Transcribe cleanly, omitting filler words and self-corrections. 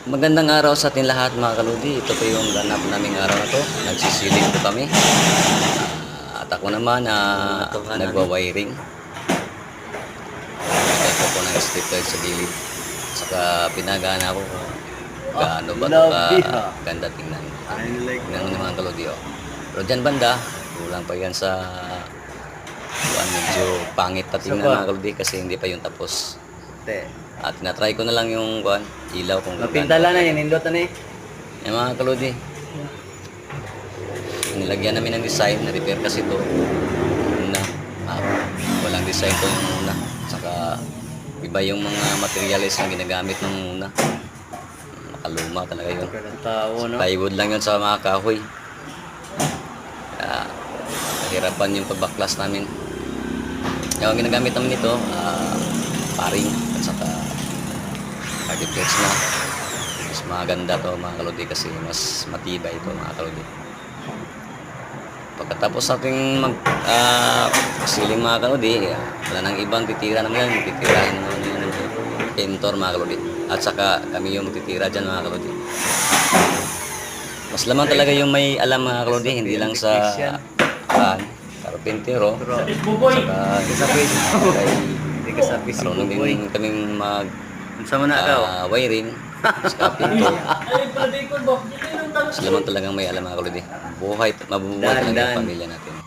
Magandang araw sa ating lahat mga kaludi. Ito po yung ganap naming araw na to. Nagsisiling po kami. At ako naman nagwa-wiring. Nagtay ko po ng strip light sa gilid. Saka pinagana ko kung gaano ba ito ganda tingnan. Tingnan mo naman mga kaludi. Oh. Pero dyan banda, kulang pa yan sa medyo pangit na tingnan mga kaludi kasi hindi pa yung tapos. At na-try ko na lang yung ilaw kung mapintala na yun, indot na eh. Yung mga kaludi. Nilagyan namin ng design, na-repair kasi ito. Una, walang design to yung una. Saka iba yung mga materials na ginagamit ng una. Makaluma talaga yun. Plywood lang yun sa mga kahoy. Nahirapan yung pagbaklas namin. Yung ginagamit namin ito, paring at saka architects na. Mas maganda to mga kaludi kasi mas matibay ito mga kaludi. Pagkatapos natin siling mga kaludi, wala nang ibang titira naman yan. Titirahin naman yan ng pintor mga kaludi. At saka kami yung titira dyan mga kaludi. Mas lamang talaga yung may alam mga kaludi, hindi lang sa karpintero. Saka marunong din kaming wiring sa pinto. Mas lamang talagang may alam mga kaludi. Mabubuhay talaga yung pamilya natin.